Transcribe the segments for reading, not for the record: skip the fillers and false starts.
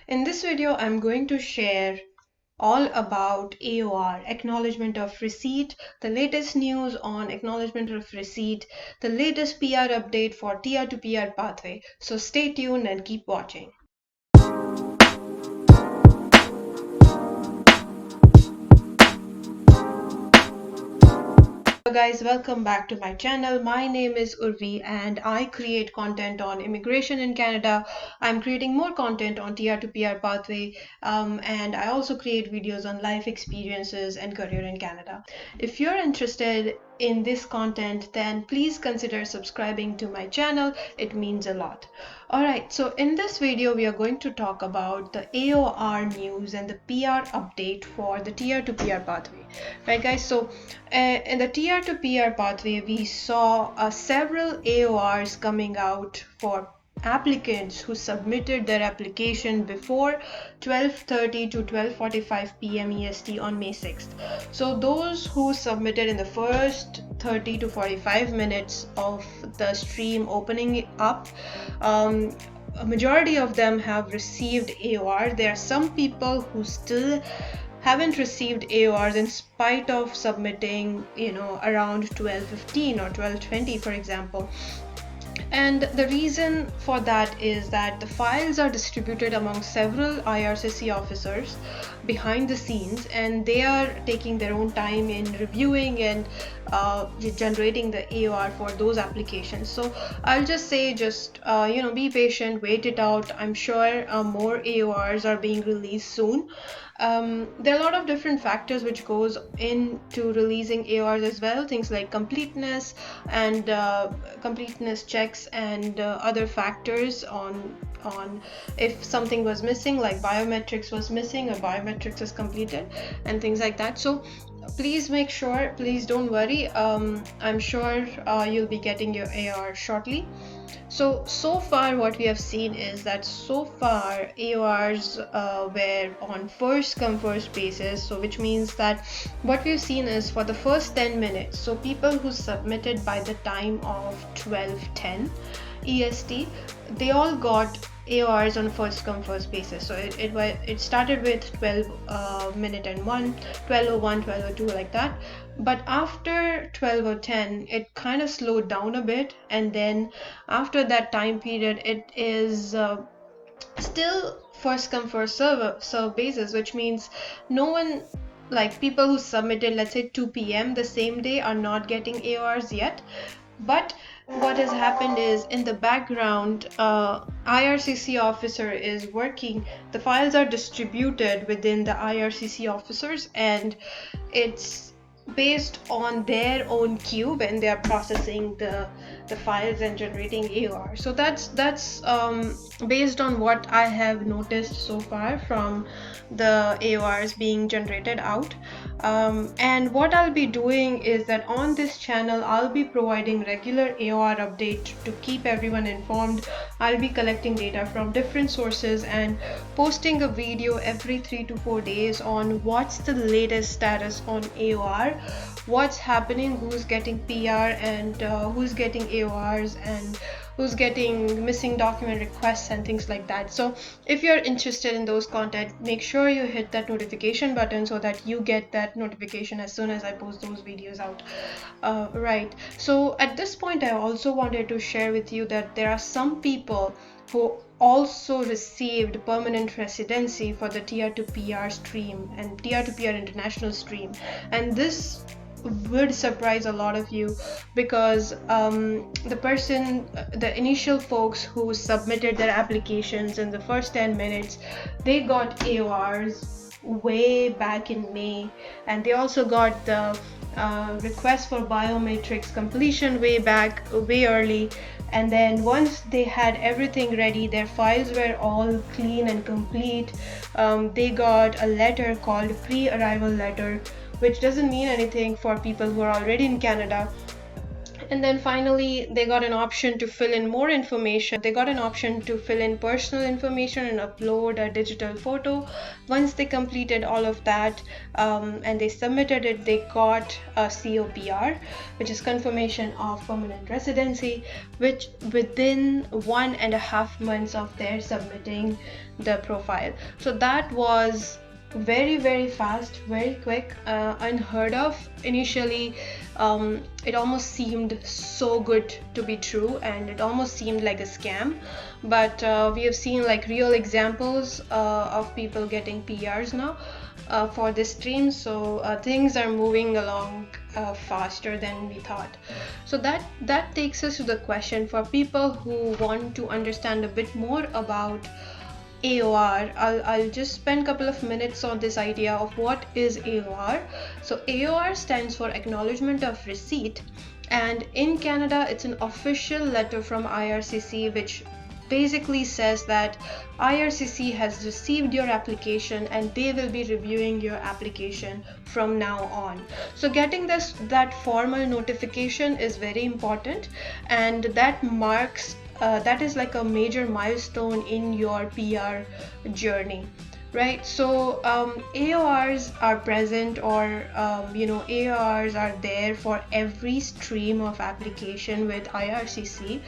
In this video, I'm going to share all about AOR, Acknowledgement of Receipt, the latest news on Acknowledgement of Receipt, the latest PR update for TR to PR pathway. So stay tuned and keep watching. Hello guys, welcome back to my channel. My name is Urvi and I create content on immigration in Canada. I'm creating more content on TR to PR pathway and I also create videos on life experiences and career in Canada. If you're interested in this content, then please consider subscribing to my channel. It means a lot. Alright, so in this video we are going to talk about the AOR news and the PR update for the TR to PR pathway. Right guys, so in the TR to PR pathway we saw several AORs coming out for applicants who submitted their application before 12:30 to 12:45 PM EST on May 6th. So those who submitted in the first 30 to 45 minutes of the stream opening up, a majority of them have received AOR. There are some people who still haven't received AORs in spite of submitting, around 12:15 or 12:20, for example. And the reason for that is that the files are distributed among several IRCC officers behind the scenes, and they are taking their own time in reviewing and generating the AOR for those applications. So I'll just say, be patient, wait it out. I'm sure more AORs are being released soon. There are a lot of different factors which goes into releasing AORs as well, things like completeness and completeness checks and other factors on if something was missing, like biometrics was missing or biometrics is completed and things like that. So please make sure, please don't worry, I'm sure you'll be getting your AOR shortly. So far what we have seen is that so far AORs were on first come first basis, so which means that what we've seen is for the first 10 minutes, so people who submitted by the time of 12:10 EST, they all got AORs on first come first basis. So it started with 12:01, 12:01, 12:02, like that. But after 12:10 it kind of slowed down a bit, and then after that time period it is still first come first serve basis, which means no one, like people who submitted let's say 2 PM the same day, are not getting AORs yet. But what has happened is, in the background, IRCC officer is working. The files are distributed within the IRCC officers, and it's based on their own queue when they are processing the files and generating AOR. So that's based on what I have noticed so far from the AORs being generated out. And what I'll be doing is that on this channel I'll be providing regular AOR update to keep everyone informed. I'll be collecting data from different sources and posting a video every 3 to 4 days on what's the latest status on AOR, what's happening, who's getting PR and who's getting AORs and who's getting missing document requests and things like that. So if you're interested in those content, make sure you hit that notification button so that you get that notification as soon as I post those videos out. Right, so at this point I also wanted to share with you that there are some people who also received permanent residency for the TR to PR stream and TR to PR international stream, and this would surprise a lot of you, because the initial folks who submitted their applications in the first 10 minutes, they got AORs way back in May, and they also got the request for biometrics completion way early. And then once they had everything ready, their files were all clean and complete, they got a letter called pre-arrival letter, which doesn't mean anything for people who are already in Canada. And then finally, they got an option to fill in more information. They got an option to fill in personal information and upload a digital photo. Once they completed all of that and they submitted it, they got a COPR, which is confirmation of permanent residency, which within 1.5 months of their submitting the profile. So that was very fast, very quick, unheard of initially. It almost seemed so good to be true, and it almost seemed like a scam, but we have seen like real examples of people getting PRs now for this stream. So things are moving along faster than we thought. So that takes us to the question for people who want to understand a bit more about AOR. I'll just spend a couple of minutes on this idea of what is AOR. So AOR stands for Acknowledgement of Receipt, and in Canada it's an official letter from IRCC which basically says that IRCC has received your application and they will be reviewing your application from now on. So getting that formal notification is very important, and that marks that is like a major milestone in your PR journey, right? So AORs are present, or AORs are there for every stream of application with IRCC.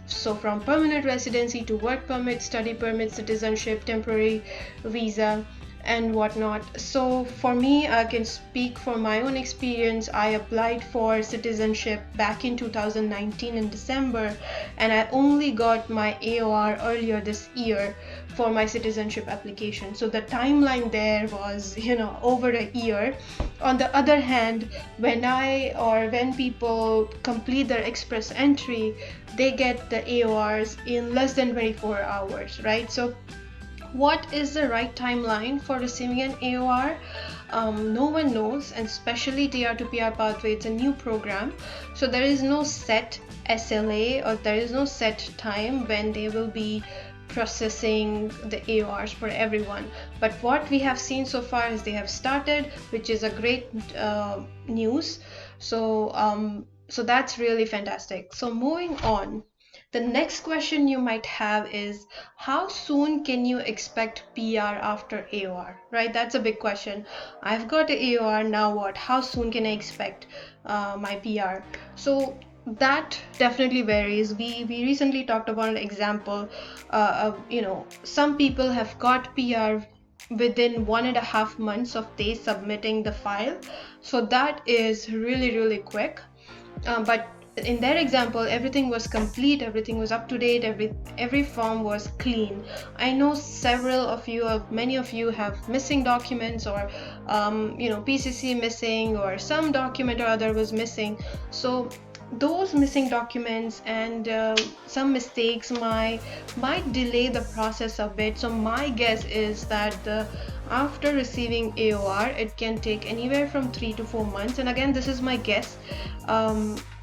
So from permanent residency to work permit, study permit, citizenship, temporary visa, and whatnot. So for me, I can speak for my own experience. I applied for citizenship back in 2019 in December, and I only got my AOR earlier this year for my citizenship application. So the timeline there was, over a year. On the other hand, when people complete their express entry, they get the AORs in less than 24 hours, right? So what is the right timeline for receiving an AOR? No one knows, and especially TR to PR pathway, it's a new program, so there is no set SLA, or there is no set time when they will be processing the AORs for everyone. But what we have seen so far is they have started, which is a great news. So that's really fantastic. So moving on, the next question you might have is, how soon can you expect PR after AOR, right? That's a big question. I've got an AOR, now what? How soon can I expect my PR? So that definitely varies. We recently talked about an example of, some people have got PR within 1.5 months of they submitting the file. So that is really quick. But in their example, everything was complete, everything was up to date, every form was clean. I know many of you have missing documents, or PCC missing, or some document or other was missing. So those missing documents and some mistakes might delay the process a bit. So my guess is that after receiving AOR, it can take anywhere from 3 to 4 months. And again, this is my guess.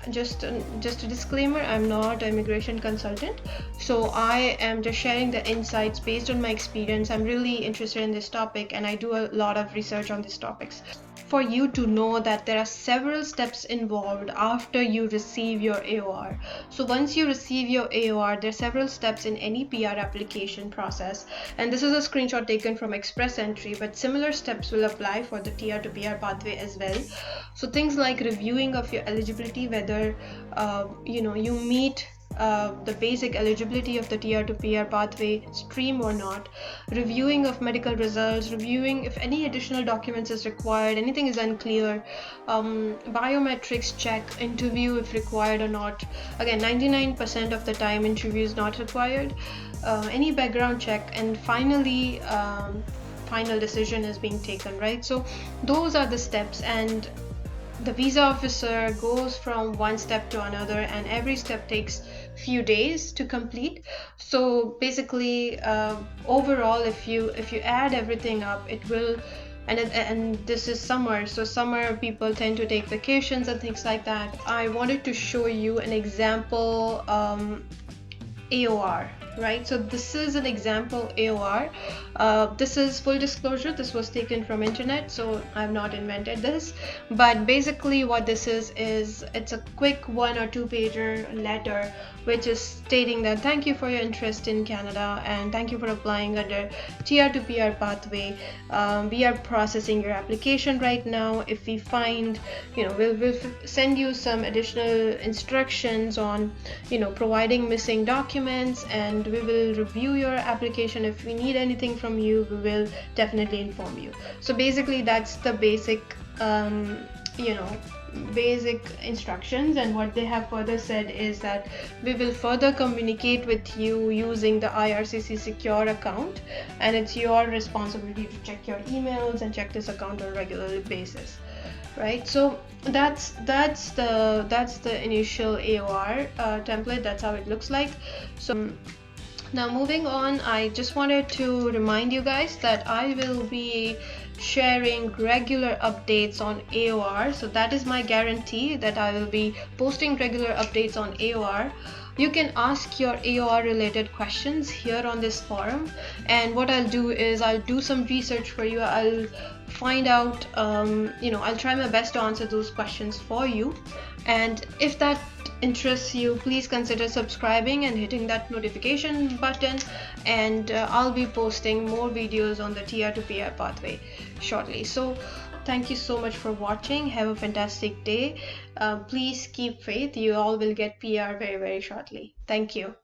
Just a disclaimer, I'm not an immigration consultant, so I am just sharing the insights based on my experience. I'm really interested in this topic, and I do a lot of research on these topics. For you to know that there are several steps involved after you receive your AOR. So once you receive your AOR, there are several steps in any PR application process, and this is a screenshot taken from Express Entry, but similar steps will apply for the TR to PR pathway as well. So things like reviewing of your eligibility, whether you meet the basic eligibility of the TR to PR pathway stream or not, reviewing of medical results, reviewing if any additional documents is required, anything is unclear, biometrics check, interview if required or not. Again, 99% of the time interview is not required, any background check, and finally final decision is being taken, right? So those are the steps, and the visa officer goes from one step to another, and every step takes few days to complete. So basically, overall, if you add everything up, it will, and this is summer, so summer people tend to take vacations and things like that. I wanted to show you an example AOR, right? So this is an example AOR. This is full disclosure, this was taken from internet, so I've not invented this, but basically what this is it's a quick 1 or 2 pager letter which is stating that thank you for your interest in Canada and thank you for applying under TR to PR pathway. We are processing your application right now. If we find, we'll send you some additional instructions on, providing missing documents, and we will review your application. If we need anything from you, we will definitely inform you. So basically that's the basic basic instructions, and what they have further said is that we will further communicate with you using the IRCC secure account, and it's your responsibility to check your emails and check this account on a regular basis, right? So that's the initial AOR template. That's how it looks like. So now moving on, I just wanted to remind you guys that I will be sharing regular updates on AOR. So that is my guarantee, that I will be posting regular updates on AOR. You can ask your AOR related questions here on this forum, and what I'll do is I'll do some research for you. I'll find out, I'll try my best to answer those questions for you, and if that interests you, please consider subscribing and hitting that notification button, and I'll be posting more videos on the TR to PR pathway shortly. So thank you so much for watching. Have a fantastic day. Please keep faith. You all will get PR very, very shortly. Thank you.